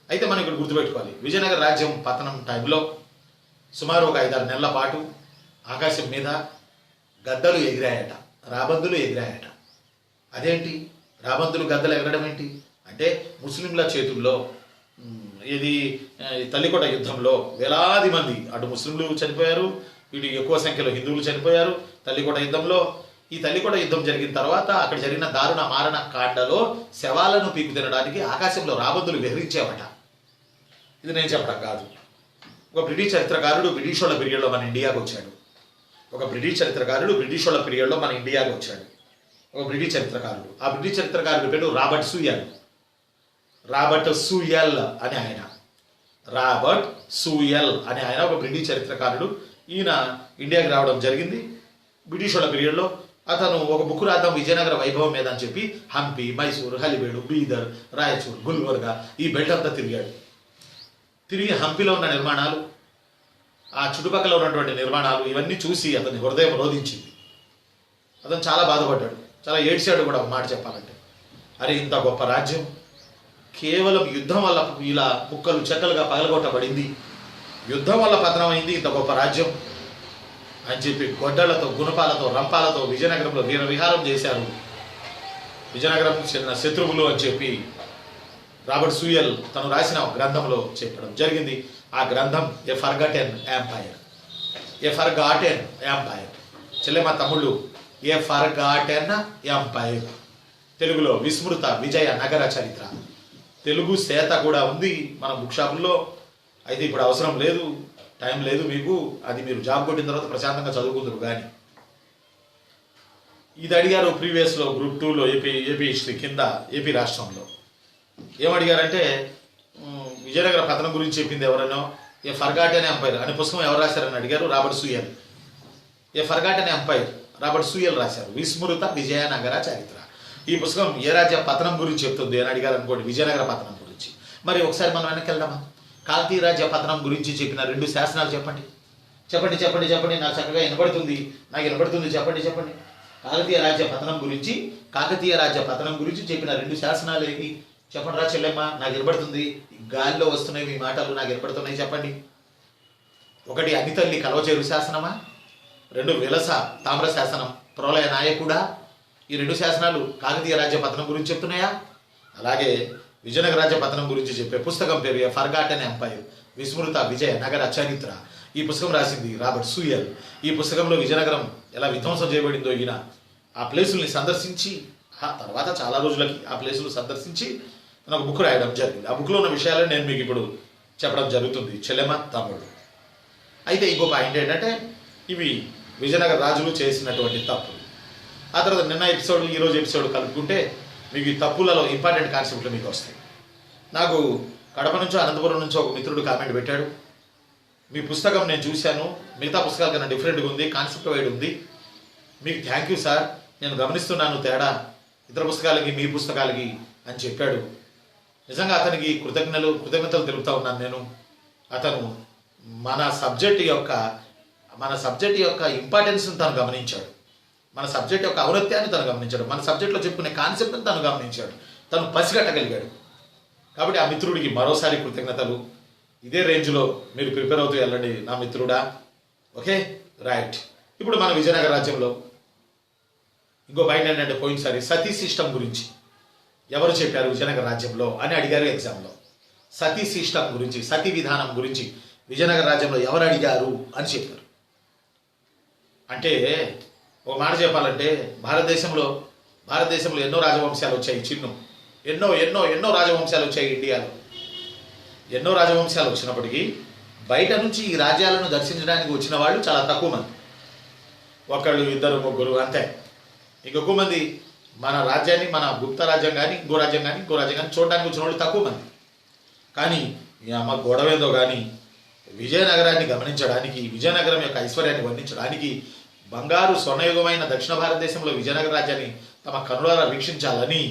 అయితే మనం ఇక్కడ గుర్తుపెట్టుకోవాలి, విజయనగర రాజ్యం పతనం టైంలో సుమారు ఒక 5-6 నెలల పాటు ఆకాశం మీద గద్దలు ఎగిరాయట, రాబందులు ఎగిరాయట. అదేంటి రాబందులు గద్దలు ఎగరడం ఏంటి అంటే, ముస్లింల చేతుల్లో ఇది తల్లికోట యుద్ధంలో వేలాది మంది, అటు ముస్లింలు చనిపోయారు, ఇటు ఎక్కువ సంఖ్యలో హిందువులు చనిపోయారు తల్లికోట యుద్ధంలో. ఈ తల్లికోట యుద్ధం జరిగిన తర్వాత అక్కడ జరిగిన దారుణ మారణ కాండలో శవాలను పీకు తినడానికి ఆకాశంలో రాబందులు విహరించేవట. ఇది నేను చెప్పడం కాదు. ఒక బ్రిటిష్ చరిత్రకారుడు బ్రిటిష్ వాళ్ళ పీరియడ్లో మన ఇండియాకు వచ్చాడు. ఒక బ్రిటిష్ చరిత్రకారుడు బ్రిటిష్ వాళ్ళ పీరియడ్లో మన ఇండియాకు వచ్చాడు. ఒక బ్రిటిష్ చరిత్రకారుడు, ఆ బ్రిటిష్ చరిత్రకారుడి పేరు రాబర్ట్ సూయల్. రాబర్ట్ సూయల్ అని ఆయన, రాబర్ట్ సూయల్ అని ఆయన ఒక బ్రిటిష్ చరిత్రకారుడు. ఈయన ఇండియాకి రావడం జరిగింది బ్రిటిష్ వాళ్ళ పీరియడ్లో. అతను ఒక బుక్ రాద్దాం విజయనగర వైభవం మీద అని చెప్పి హంపి, మైసూరు, హలిబేడు, బీదర్, రాయచూర్, గుల్బర్గా ఈ బెల్ట్ అంతా తిరిగాడు. తిరిగి హంపిలో ఉన్న నిర్మాణాలు, ఆ చుట్టుపక్కల ఉన్నటువంటి నిర్మాణాలు ఇవన్నీ చూసి అతని హృదయం రోధించింది. అతను చాలా బాధపడ్డాడు, చాలా ఏడ్చాడు కూడా. ఒక మాట చెప్పాలంటే, అరే ఇంత గొప్ప రాజ్యం కేవలం యుద్ధం వల్ల ఇలా ముక్కలు చెక్కలుగా పగలగొట్టబడింది, యుద్ధం వల్ల పతనమైంది ఇంత గొప్ప రాజ్యం అని చెప్పి గొడ్డలతో, గుణపాలతో, రంపాలతో విజయనగరంలో వీర విహారం చేశారు. విజయనగరం చెందిన శత్రువులు అని చెప్పి రాబర్ట్ సూయల్ తను రాసిన గ్రంథంలో చెప్పడం జరిగింది. ఆ గ్రంథం ఏ ఫర్గాటెన్ ఎంపైర్. ఏ ఫర్గాటెన్ ఎంపైర్. చెల్లెమ్మ తమ్ముళ్ళు, ఏ ఫర్గాటెన్ ఎంపైర్. తెలుగులో విస్మృత విజయ నగర చరిత్ర. తెలుగు సేత కూడా ఉంది మన బుక్ షాపుల్లో. అయితే ఇప్పుడు అవసరం లేదు, టైం లేదు మీకు, అది మీరు జాబ్ కొట్టిన తర్వాత ప్రశాంతంగా చదువుకుందరు. కానీ ఇది అడిగారు ప్రీవియస్లో గ్రూప్ 2లో ఏపీ హిస్టరీ కింద ఏపీ రాష్ట్రంలో. ఏమడిగారంటే, విజయనగర పతనం గురించి చెప్పింది ఎవరనో, ఏ ఫర్గాటెన్ ఎంపైర్ అనే పుస్తకం ఎవరు రాశారని అడిగారు. రాబర్ట్ సూయల్. ఏ ఫర్గాటెన్ ఎంపైర్ రాబర్ట్ సూయల్ రాశారు. విస్మృత విజయనగర చరిత్ర. ఈ పుస్తకం ఏ రాజ్య పతనం గురించి చెప్తుంది అని అడిగారు అనుకోండి, విజయనగర పతనం గురించి. మరి ఒకసారి మనం వెనక్కి వెళ్దామా? కాకతీయ రాజ్య పతనం గురించి చెప్పిన 2 శాసనాలు చెప్పండి. చెప్పండి చెప్పండి చెప్పండి, నాకు చక్కగా వినబడుతుంది, నాకు వినబడుతుంది, చెప్పండి చెప్పండి. కాకతీయ రాజ్య పతనం గురించి చెప్పిన 2 శాసనాలు ఏవి? చెప్పండి రా చెల్లెమ్మ, నాకు వినబడుతుంది, గాలిలో వస్తున్నాయి మీ మాటలు, నాకు వినబడుతున్నాయి, చెప్పండి. 1 అనితల్లి కలవచేరు శాసనమా, 2 విలస తామ్ర శాసనం ప్రళయ నాయకుడా. ఈ 2 శాసనాలు కాకతీయ రాజ్య పతనం గురించి చెప్తున్నాయా? అలాగే విజయనగర రాజ్య పతనం గురించి చెప్పే పుస్తకం పేరు ఏ ఫర్గాటెన్ ఎంపైర్, విస్మృత విజయ నగర చరిత్ర. ఈ పుస్తకం రాసింది రాబర్ట్ సూయల్. ఈ పుస్తకంలో విజయనగరం ఎలా విధ్వంసం చేయబడిందో ఈయన ఆ ప్లేసుల్ని సందర్శించి, ఆ తర్వాత చాలా రోజులకి ఆ ప్లేసులు సందర్శించి ఒక బుక్ రాయడం జరిగింది. ఆ బుక్లో ఉన్న విషయాలను నేను మీకు ఇప్పుడు చెప్పడం జరుగుతుంది చెల్లెమ్మ తమ్ముడు. అయితే ఇంకో పాయింట్ ఏంటంటే, ఇవి విజయనగర రాజులు చేసినటువంటి తప్పులు. ఆ తర్వాత నిన్న ఎపిసోడ్, ఈరోజు ఎపిసోడ్ కలుపుకుంటే మీకు ఈ తప్పులలో ఇంపార్టెంట్ కాన్సెప్ట్లు మీకు వస్తాయి. నాకు కడప నుంచో అనంతపురం నుంచో ఒక మిత్రుడు కామెంట్ పెట్టాడు, మీ పుస్తకం నేను చూశాను, మిగతా పుస్తకాల కన్నా డిఫరెంట్గా ఉంది, కాన్సెప్ట్ వైడ్ ఉంది, మీకు థ్యాంక్ యూ సార్, నేను గమనిస్తున్నాను తేడా ఇతర పుస్తకాలకి మీ పుస్తకాలకి అని చెప్పాడు. నిజంగా అతనికి కృతజ్ఞతలు తెలుపుతా ఉన్నాను నేను. అతను మన సబ్జెక్ట్ యొక్క మన సబ్జెక్ట్ యొక్క ఇంపార్టెన్స్ని తను గమనించాడు, మన సబ్జెక్ట్ యొక్క ఔన్నత్యాన్ని తను గమనించాడు, మన సబ్జెక్ట్లో చెప్పుకునే కాన్సెప్ట్ని తను గమనించాడు, తను పసిగట్టగలిగాడు. కాబట్టి ఆ మిత్రుడికి మరోసారి కృతజ్ఞతలు. ఇదే రేంజ్లో మీరు ప్రిపేర్ అవుతూ వెళ్ళండి నా మిత్రుడా. Okay, right. ఇప్పుడు మన విజయనగర రాజ్యంలో ఇంకో పాయింట్ ఏంటంటే, పోయినసారి సతీ సిస్టమ్ గురించి ఎవరు చెప్పారు విజయనగర రాజ్యంలో అని అడిగారు ఎగ్జామ్లో. సతీ సిస్టమ్ గురించి, సతీ విధానం గురించి విజయనగర రాజ్యంలో ఎవరు అడిగారు అని చెప్పారు. అంటే ఒక మాట చెప్పాలంటే, భారతదేశంలో ఎన్నో రాజవంశాలు వచ్చాయి. ఎన్నో ఎన్నో ఎన్నో రాజవంశాలు వచ్చాయి ఇండియాలో. ఎన్నో రాజవంశాలు వచ్చినప్పటికీ బయట నుంచి ఈ రాజ్యాలను దర్శించడానికి వచ్చిన వాళ్ళు చాలా తక్కువ మంది, ఒకళ్ళు ఇద్దరు ముగ్గురు అంతే. ఇంకొక మంది మన రాజ్యాన్ని, మన గుప్త రాజ్యం కానీ ఇంకో రాజ్యం కానీ చూడడానికి వచ్చిన వాళ్ళు తక్కువ మంది. కానీ అమ్మ గొడవేందో కానీ విజయనగరాన్ని గమనించడానికి, విజయనగరం యొక్క ఐశ్వర్యాన్ని వర్ణించడానికి, బంగారు స్వర్ణయుగమైన దక్షిణ భారతదేశంలో విజయనగర రాజ్యాన్ని తమ కనులారా వీక్షించాలని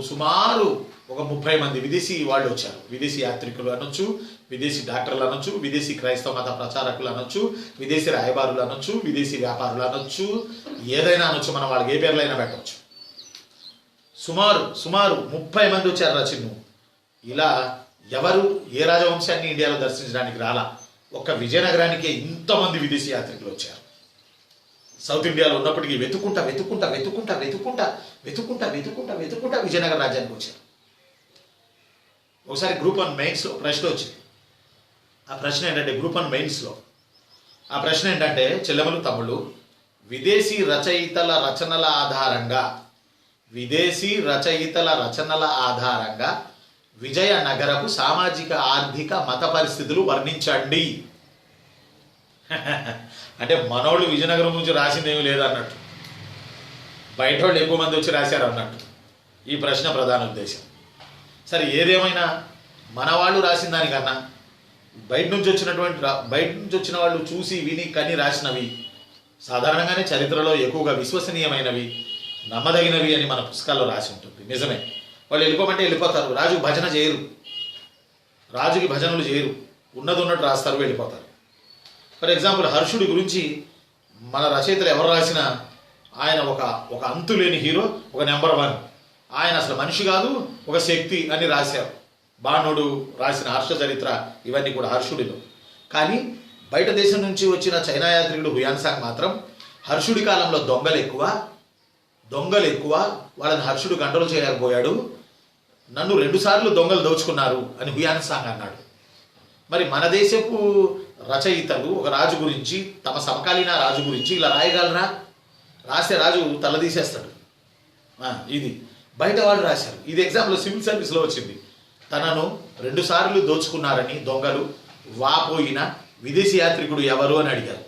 సుమారు ఒక 30 మంది విదేశీ వాళ్ళు వచ్చారు. విదేశీ యాత్రికులు అనొచ్చు, విదేశీ డాక్టర్లు అనొచ్చు, విదేశీ క్రైస్తవ మత ప్రచారకులు అనొచ్చు, విదేశీ రాయబారులు అనొచ్చు, విదేశీ వ్యాపారులు అనొచ్చు, ఏదైనా అనొచ్చు, మనం వాళ్ళకి ఏ పేర్లైనా పెట్టవచ్చు. సుమారు 30 మంది వచ్చారు రచిన్ను. ఇలా ఎవరు ఏ రాజవంశాన్ని ఇండియాలో దర్శించడానికి రాలా, ఒక్క విజయనగరానికే ఇంతమంది విదేశీ యాత్రికులు వచ్చారు. సౌత్ ఇండియాలో ఉన్నప్పటికీ వెతుకుంటా విజయనగర రాజ్యానికి వచ్చారు. ఒకసారి గ్రూప్ 1 మెయిన్స్లో ప్రశ్న వచ్చింది. ఆ ప్రశ్న ఏంటంటే, గ్రూప్ 1 మెయిన్స్లో ఆ ప్రశ్న ఏంటంటే, చెల్లెమలు తమ్ముళ్ళు, విదేశీ రచయితల రచనల ఆధారంగా విజయనగరపు సామాజిక ఆర్థిక మత పరిస్థితులు వర్ణించండి. అంటే మనోళ్ళు విజయనగరం నుంచి రాసిందేమీ లేదన్నట్టు, బయట వాళ్ళు ఎక్కువ మంది వచ్చి రాశారు అన్నట్టు ఈ ప్రశ్న ప్రధాన ఉద్దేశం. సరే, ఏదేమైనా మన వాళ్ళు రాసిన దానికన్నా బయట నుంచి వచ్చిన వాళ్ళు చూసి విని కని రాసినవి సాధారణంగానే చరిత్రలో ఎక్కువగా విశ్వసనీయమైనవి, నమ్మదగినవి అని మన పుస్తకాల్లో రాసి ఉంటుంది. నిజమే, వాళ్ళు వెళ్ళిపోమంటే వెళ్ళిపోతారు. రాజుకి భజనలు చేయరు, ఉన్నది ఉన్నట్టు రాస్తారు, వెళ్ళిపోతారు. ఫర్ ఎగ్జాంపుల్, హర్షుడి గురించి మన రచయితలు ఎవరు రాసినా ఆయన ఒక అంతులేని హీరో, ఒక నెంబర్ 1. ఆయన అసలు మనిషి కాదు, ఒక శక్తి అని రాశారు. బాణుడు రాసిన హర్ష చరిత్ర ఇవన్నీ కూడా హర్షుడిలో. కానీ బయట దేశం నుంచి వచ్చిన చైనా యాత్రికుడు హుయాన్సాంగ్ మాత్రం హర్షుడి కాలంలో దొంగలు ఎక్కువ, వాళ్ళని హర్షుడు కంట్రోల్ చేయలేకపోయాడు, నన్ను 2 సార్లు దొంగలు దోచుకున్నారు అని హుయాన్సాంగ్ అన్నాడు. మరి మన దేశపు రచయితలు ఒక రాజు గురించి, తమ సమకాలీన రాజు గురించి ఇలా రాయగలరా? రాస్తే రాజు తలదీసేస్తాడు. ఇది బయట వాళ్ళు రాశారు. ఇది ఎగ్జామ్లో సివిల్ సర్వీస్లో వచ్చింది. తనను 2 సార్లు దోచుకున్నారని దొంగలు వాపోయిన విదేశీ యాత్రికుడు ఎవరు అని అడిగారు.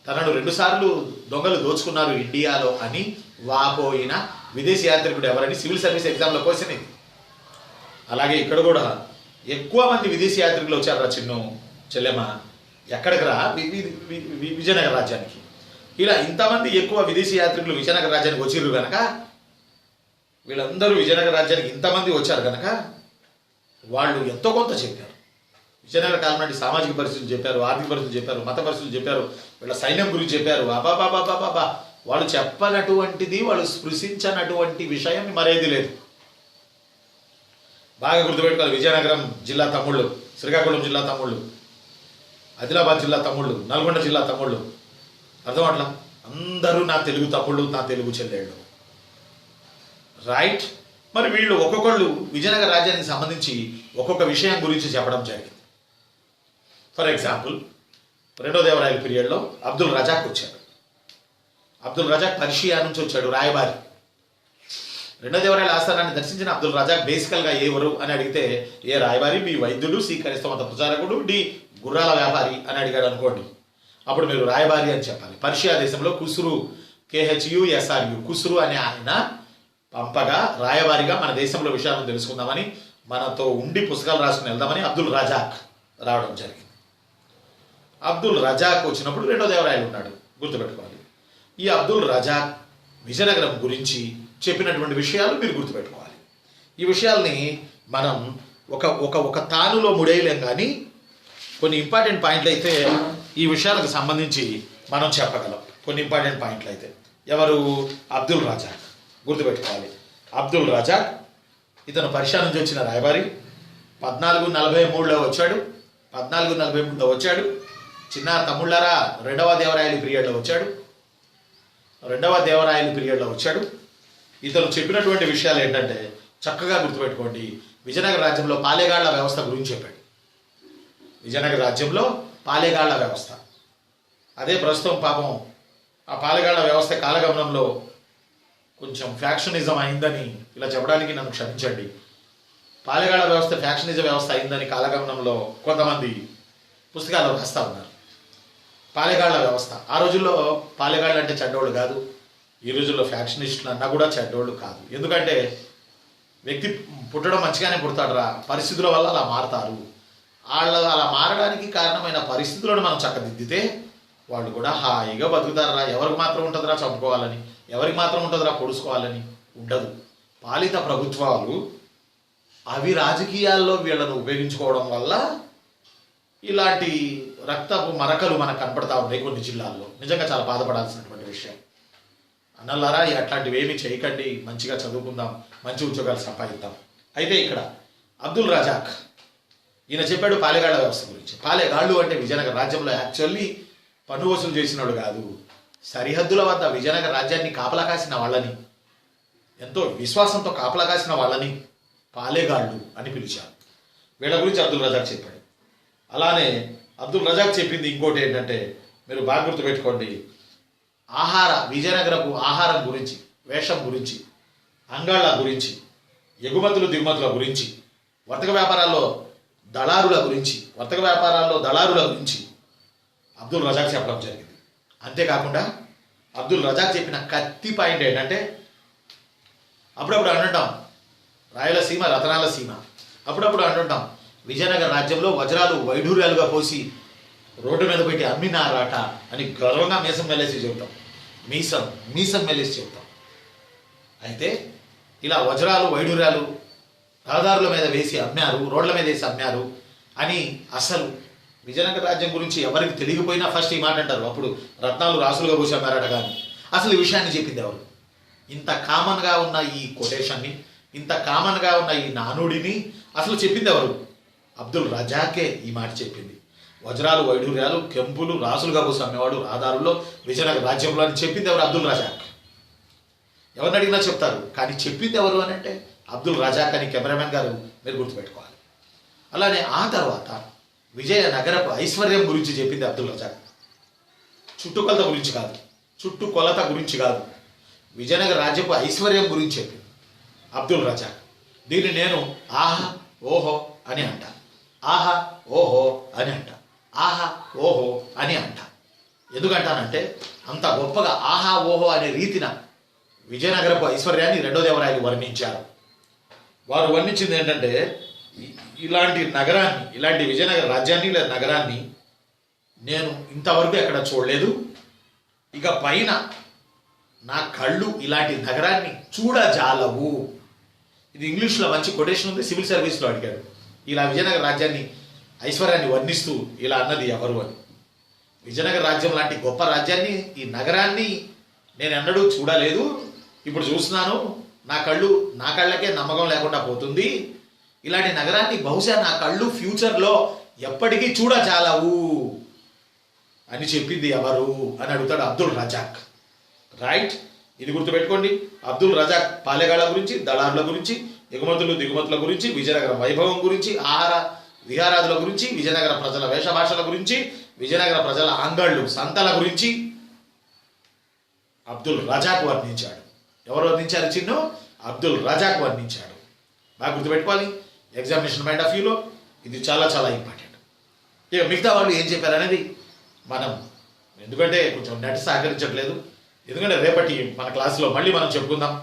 తనను 2 సార్లు దొంగలు దోచుకున్నారు ఇండియాలో అని వాపోయిన విదేశీ యాత్రికుడు ఎవరని సివిల్ సర్వీస్ ఎగ్జామ్లో క్వశ్చన్ ఇది. అలాగే ఇక్కడ కూడా ఎక్కువ మంది విదేశీ యాత్రికులు వచ్చారు రా చిన్ను చెల్లెమ్మ, ఎక్కడికి రా? విజయనగర రాజ్యానికి. ఇలా ఇంతమంది ఎక్కువ విదేశీ యాత్రికులు విజయనగర రాజ్యానికి వచ్చిర్రు కనుక, వీళ్ళందరూ విజయనగర రాజ్యానికి ఇంతమంది వచ్చారు కనుక వాళ్ళు ఎంతో కొంత చెప్పారు. విజయనగర కాలం నాటి సామాజిక పరిస్థితులు చెప్పారు, ఆర్థిక పరిస్థితులు చెప్పారు, మత పరిస్థితులు చెప్పారు, వీళ్ళ సైన్యం గురించి చెప్పారు. అబాబాబాబాబా, వాళ్ళు చెప్పనటువంటిది, వాళ్ళు స్పృశించనటువంటి విషయం మరేది లేదు. బాగా గుర్తుపెట్టుకోవాలి. విజయనగరం జిల్లా తమ్ముళ్ళు, శ్రీకాకుళం జిల్లా తమ్ముళ్ళు, ఆదిలాబాద్ జిల్లా తమ్ముళ్ళు, నల్గొండ జిల్లా తమ్ముళ్ళు, అర్థం అట్లా అందరూ నా తెలుగు తమ్ముళ్ళు, నా తెలుగు చెల్లెళ్ళు. రైట్. మరి వీళ్ళు ఒక్కొక్కళ్ళు విజయనగర రాజ్యానికి సంబంధించి ఒక్కొక్క విషయం గురించి చెప్పడం జరిగింది. ఫర్ ఎగ్జాంపుల్, 2వ దేవరాయల పీరియడ్లో అబ్దుల్ రజాక్ వచ్చాడు. అబ్దుల్ రజాక్ పర్షియా నుంచి వచ్చాడు, రాయబారి. 2వ దేవరాయల ఆస్థానాన్ని దర్శించిన అబ్దుల్ రజాక్ బేసికల్గా ఎవరు అని అడిగితే, ఏ రాయబారి, బి వైద్యుడు, సి క్రైస్తవ మత ప్రచారకుడు, డి గుర్రాల వ్యాపారి అని అడిగాడు అనుకోండి. అప్పుడు మీరు రాయబారి అని చెప్పాలి. పర్షియా దేశంలో కుస్రు, KHUSRU, కుస్రు అనే ఆయన పంపగా రాయబారిగా మన దేశంలో విషయాలను తెలుసుకుందామని, మనతో ఉండి పుస్తకాలు రాసుకుని వెళ్దామని అబ్దుల్ రజాక్ రావడం జరిగింది. అబ్దుల్ రజాక్ వచ్చినప్పుడు 2వ దేవరాయలు ఉన్నాడు, గుర్తుపెట్టుకోవాలి. ఈ అబ్దుల్ రజాక్ విజయనగరం గురించి చెప్పినటువంటి విషయాలు మీరు గుర్తుపెట్టుకోవాలి. ఈ విషయాల్ని మనం ఒక తానులో ముడేయలేం, కానీ కొన్ని ఇంపార్టెంట్ పాయింట్లు అయితే ఈ విషయాలకు సంబంధించి మనం చెప్పగలం కొన్ని ఇంపార్టెంట్ పాయింట్లు అయితే. ఎవరు? అబ్దుల్ రజాక్. గుర్తుపెట్టుకోవాలి, అబ్దుల్ రజాక్. ఇతను పర్షియా నుంచి వచ్చిన రాయబారి. 1443లో వచ్చాడు. 1443లో వచ్చాడు. చిన్న తమ్ముళ్ళారా, రెండవ దేవరాయలు పీరియడ్లో వచ్చాడు. ఇతను చెప్పినటువంటి విషయాలు ఏంటంటే చక్కగా గుర్తుపెట్టుకోండి. విజయనగర రాజ్యంలో పాలెగాళ్ల వ్యవస్థ గురించి చెప్పాడు. విజయనగర రాజ్యంలో పాలెగాళ్ల వ్యవస్థ, అదే ప్రస్తుతం పాపం ఆ పాలెగాళ్ల వ్యవస్థ కాలగమనంలో కొంచెం ఫ్యాక్షనిజం అయిందని, ఇలా చెప్పడానికి నన్ను క్షమించండి, పాలెగాళ్ల వ్యవస్థ ఫ్యాక్షనిజం వ్యవస్థ అయిందని కాలగమనంలో కొంతమంది పుస్తకాల్లో రాస్తా ఉన్నారు. పాలెగాళ్ల వ్యవస్థ, ఆ రోజుల్లో పాలెగాళ్ళు అంటే చెడ్డోళ్ళు కాదు, ఈ రోజుల్లో ఫ్యాక్షనిస్టులు అన్నా కూడా చెడ్డోళ్ళు కాదు. ఎందుకంటే వ్యక్తి పుట్టడం మంచిగానే పుడతాడురా, పరిస్థితుల వల్ల అలా మారతారు. వాళ్ళు అలా మారడానికి కారణమైన పరిస్థితులను మనం చక్కదిద్దితే వాళ్ళు కూడా హాయిగా బతుకుతారా. ఎవరికి మాత్రం ఉంటుందిరా చంపుకోవాలని, ఎవరికి మాత్రం ఉంటుందిరా పొడుచుకోవాలని ఉండదు. పాలిత ప్రభుత్వాలు అవి రాజకీయాల్లో వీళ్ళను ఉపయోగించుకోవడం వల్ల ఇలాంటి రక్తపు మరకలు మనకు కనపడతా ఉన్నాయి కొన్ని జిల్లాల్లో. నిజంగా చాలా బాధపడాల్సినటువంటి విషయం. అన్నలారా, అట్లాంటివి ఏమీ చేయకండి, మంచిగా చదువుకుందాం, మంచి ఉద్యోగాలు సంపాదిద్దాం. అయితే ఇక్కడ అబ్దుల్ రజాక్ ఈయన చెప్పాడు పాలెగాళ్ల వ్యవస్థ గురించి. పాలెగాళ్ళు అంటే విజయనగర రాజ్యంలో యాక్చువల్లీ పన్ను వసూలు చేసినాడు కాదు, సరిహద్దుల వద్ద విజయనగర రాజ్యాన్ని కాపలా కాసిన వాళ్ళని, ఎంతో విశ్వాసంతో కాపలా కాసిన వాళ్ళని పాలెగాళ్ళు అని పిలిచారు. వీళ్ళ గురించి అబ్దుల్ రజాక్ చెప్పాడు. అలానే అబ్దుల్ రజాక్ చెప్పింది ఇంకోటి ఏంటంటే, మీరు బాగా గుర్తుపెట్టుకోండి, విజయనగరపు ఆహారం గురించి, వేషం గురించి, అంగాళ్ళ గురించి, ఎగుమతులు దిగుమతుల గురించి, వర్తక వ్యాపారాల్లో దళారుల గురించి అబ్దుల్ రజాక్ చెప్పడం జరిగింది. అంతేకాకుండా అబ్దుల్ రజాక్ చెప్పిన కత్తి పాయింట్ ఏంటంటే, అప్పుడప్పుడు అంటుంటాం రాయలసీమ రతనాల సీమ, అప్పుడప్పుడు అంటుంటాం విజయనగర రాజ్యంలో వజ్రాలు వైఢూర్యాలుగా పోసి రోడ్డు మీద పెట్టి అమ్మినారాట అని గర్వంగా మీసం మెల్లేసి చెబుతాం. మీసం మెల్లేసి చెబుతాం. అయితే ఇలా వజ్రాలు వైఢూర్యాలు రహదారుల మీద వేసి అమ్మారు, రోడ్ల మీద వేసి అమ్మారు అని అసలు విజయనగర రాజ్యం గురించి ఎవరికి తెలియకపోయినా ఫస్ట్ ఈ మాట అంటారు. అప్పుడు రత్నాలు రాసులుగా పోసి అమ్మారట. కానీ అసలు ఈ విషయాన్ని చెప్పింది ఎవరు? ఇంత కామన్గా ఉన్న ఈ కొటేషన్ని, ఇంత కామన్గా ఉన్న ఈ నానుడిని అసలు చెప్పింది ఎవరు? అబ్దుల్ రజాకే ఈ మాట చెప్పింది. వజ్రాలు వైఢూర్యాలు కెంపులు రాసులుగా పోసి అమ్మేవాడు రహదారుల్లో విజయనగర రాజ్యంలో అని చెప్పింది ఎవరు? అబ్దుల్ రజాక్. ఎవరిని అడిగినా చెప్తారు, కానీ చెప్పింది ఎవరు అని అంటే అబ్దుల్ రజాక్ అని కెమెరామెన్ గారు మీరు గుర్తుపెట్టుకోవాలి. అలానే ఆ తర్వాత విజయనగరపు ఐశ్వర్యం గురించి చెప్పింది అబ్దుల్ రజాక్. చుట్టుకొలత గురించి కాదు, విజయనగర రాజ్యపు ఐశ్వర్యం గురించి చెప్పింది అబ్దుల్ రజాక్. దీన్ని నేను ఆహా ఓహో అని అంట, ఆహా ఓహో అని అంట, ఆహా ఓహో అని అంట. ఎందుకంటానంటే అంత గొప్పగా ఆహా ఓహో అనే రీతిన విజయనగరపు ఐశ్వర్యాన్ని రెండో దేవరాయలు వర్ణించారు. వారు వర్ణించింది ఏంటంటే, ఇలాంటి నగరాన్ని, ఇలాంటి విజయనగర రాజ్యాన్ని లేదా నగరాన్ని నేను ఇంతవరకు ఎక్కడ చూడలేదు. ఇక పైన నా కళ్ళు ఇలాంటి నగరాన్ని చూడజాలవు. ఇది ఇంగ్లీష్లో మంచి కొటేషన్ ఉంది, సివిల్ సర్వీస్లో అడిగాడు. ఇలా విజయనగర రాజ్యాన్ని ఐశ్వర్యాన్ని వర్ణిస్తూ ఇలా అన్నది ఎవరు అని. విజయనగర రాజ్యం లాంటి గొప్ప రాజ్యాన్ని, ఈ నగరాన్ని నేను ఎన్నడూ చూడలేదు. ఇప్పుడు చూస్తున్నాను, నా కళ్ళకే నమ్మకం లేకుండా పోతుంది. ఇలాంటి నగరాన్ని బహుశా నా కళ్ళు ఫ్యూచర్లో ఎప్పటికీ చూడజాలవు అని చెప్పింది ఎవరు అని అడుగుతాడు అబ్దుల్ రజాక్. రైట్, ఇది గుర్తుపెట్టుకోండి. అబ్దుల్ రజాక్ పాలెగాళ్ల గురించి, దళారుల గురించి, ఎగుమతులు దిగుమతుల గురించి, విజయనగర వైభవం గురించి, ఆహార విహారాదుల గురించి, విజయనగర ప్రజల వేషభాషల గురించి, విజయనగర ప్రజల అంగళ్ళు సంతల గురించి అబ్దుల్ రజాక్ వర్ణించాడు. ఎవరు వర్ణించారు? చిన్ను అబ్దుల్ రజాక్ వర్ణించాడు. బాగా గుర్తుపెట్టుకోవాలి. ఎగ్జామినేషన్ పాయింట్ ఆఫ్ వ్యూలో ఇది చాలా చాలా ఇంపార్టెంట్. ఇక మిగతా వాళ్ళు ఏం చెప్పారనేది మనం, ఎందుకంటే కొంచెం నెట్ సహకరించట్లేదు, ఎందుకంటే రేపటి మన క్లాసులో మళ్ళీ మనం చెప్పుకుందాం.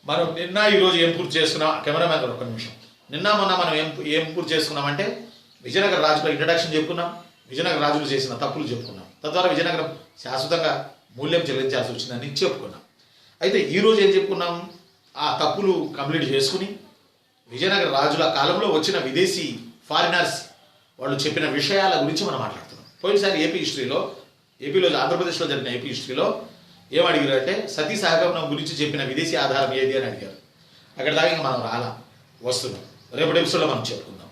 మనం నిన్న ఈరోజు ఏం పూర్తి చేసుకున్నాం? కెమెరామ్యాన్ గారు ఒక్క నిమిషం. నిన్న మొన్న మనం ఏం పూర్తి చేసుకున్నామంటే విజయనగర రాజుల ఇంట్రడక్షన్ చెప్పుకున్నాం, విజయనగర రాజులు చేసిన తప్పులు చెప్పుకున్నాం, తద్వారా విజయనగరం శాశ్వతంగా మూల్యం చెల్లించాల్సి వచ్చిందని చెప్పుకున్నాం. అయితే ఈరోజు ఏం చెప్పుకున్నాం? ఆ తప్పులు కంప్లీట్ చేసుకుని విజయనగర రాజుల కాలంలో వచ్చిన విదేశీ ఫారినర్స్ వాళ్ళు చెప్పిన విషయాల గురించి మనం మాట్లాడుతున్నాం. పోయినసారి ఏపీలో ఆంధ్రప్రదేశ్లో జరిగిన ఏపీ హిస్టరీలో ఏం అడిగారు అంటే సతీ సహగమనం గురించి చెప్పిన విదేశీ ఆధారం ఏది అని అడిగారు. అక్కడ దాకా ఇంకా మనం వస్తున్నాం. రేపటి ఎపిసోడ్లో మనం చెప్పుకుందాం.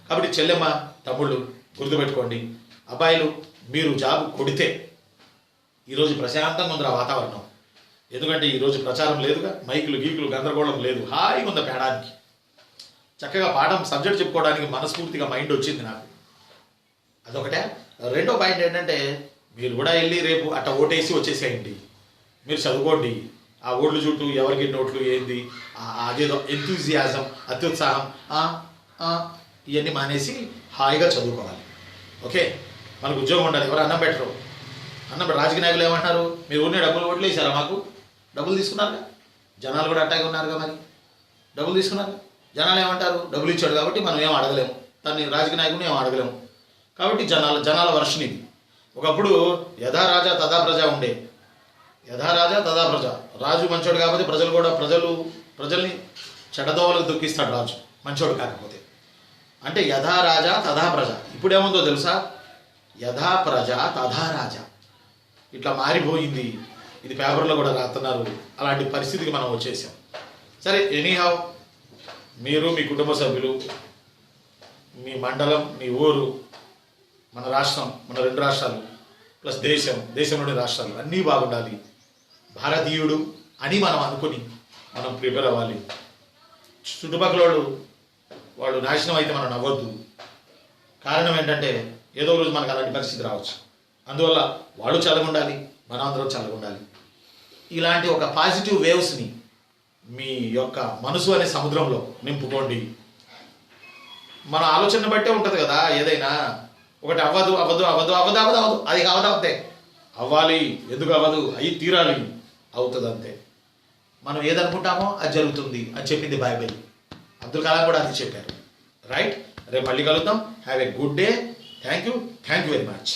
కాబట్టి చెల్లెమ్మ, తమ్ముళ్ళు గుర్తుపెట్టుకోండి, అబ్బాయిలు మీరు జాబ్ కొడితే ఈరోజు ప్రశాంతంగా ఉంది ఆ వాతావరణం. ఎందుకంటే ఈరోజు ప్రచారం లేదుగా, మైకులు గీకులు గందరగోళం లేదు, హాయిగా ఉంది పేడానికి. చక్కగా పాఠం సబ్జెక్ట్ చెప్పుకోవడానికి మనస్ఫూర్తిగా మైండ్ వచ్చింది నాకు. అదొకటే. రెండో పాయింట్ ఏంటంటే మీరు కూడా వెళ్ళి రేపు అట్ట ఓటేసి వచ్చేసేయండి. మీరు చదువుకోండి. ఆ ఓట్లు చుట్టూ ఎవరికి నోట్లు ఏంది అదేదో ఎంతూజియాజం, అత్యుత్సాహం ఇవన్నీ మానేసి హాయిగా చదువుకోవాలి. ఓకే, మనకు ఉద్యోగం ఉండాలి. ఎవరు అన్నం పెట్టరు. రాజకీయ నాయకులు ఏమంటున్నారు, మీరు ఊరినే ఓట్లు వేసారా, మాకు డబ్బులు తీసుకున్నారుగా. జనాలు కూడా అట్టాగే ఉన్నారుగా, మరి డబ్బులు తీసుకున్నారు. జనాలు ఏమంటారు, డబ్బులు ఇచ్చాడు కాబట్టి మనం ఏం అడగలేము, తన్ని రాజకీయ నాయకుని ఏం అడగలేము. కాబట్టి జనాల వర్షన్ ఇది. ఒకప్పుడు యథా రాజా తథా ప్రజ ఉండే. యథా రాజా తథా ప్రజ. రాజు మంచోడు కాకపోతే ప్రజల్ని చెడ్డదోవలకు దుఃఖిస్తాడు రాజు, మంచోడు కాకపోతే. అంటే యథా రాజా తథా ప్రజ. ఇప్పుడేముందో తెలుసా, యథా ప్రజ తథా రాజా. ఇట్లా మారిపోయింది. ఇది పేపర్లో కూడా రాస్తున్నారు. అలాంటి పరిస్థితికి మనం వచ్చేసాం. సరే, ఎనీహౌ మీరు, మీ కుటుంబ సభ్యులు, మీ మండలం, మీ ఊరు, మన రాష్ట్రం, మన 2 రాష్ట్రాలు ప్లస్ దేశంలోని రాష్ట్రాలు అన్నీ బాగుండాలి. భారతీయుడు అని మనం అనుకుని మనం ప్రిపేర్ అవ్వాలి. చుట్టుపక్కల వాళ్ళు నాశనం అయితే మనం నవ్వద్దు. కారణం ఏంటంటే ఏదో రోజు మనకు అలాంటి పరిస్థితి రావచ్చు. అందువల్ల వాళ్ళు చల్లగుండాలి, మనం అందరం చల్లగుండాలి. ఇలాంటి ఒక పాజిటివ్ వేవ్స్ని మీ యొక్క మనసు అనే సముద్రంలో నింపుకోండి. మన ఆలోచన బట్టే ఉంటుంది కదా ఏదైనా. ఒకటి అవ్వదు అది కావదంతే. అవ్వాలి, ఎందుకు అవ్వదు, అయి తీరాలి, అవుతుంది అంతే. మనం ఏదనుకుంటామో అది జరుగుతుంది అని చెప్పింది బైబిల్. అబ్దుల్ కలాం కూడా అది చెప్పారు. రైట్, రేపు మళ్ళీ కలుద్దాం. Have a good day. Thank you very much.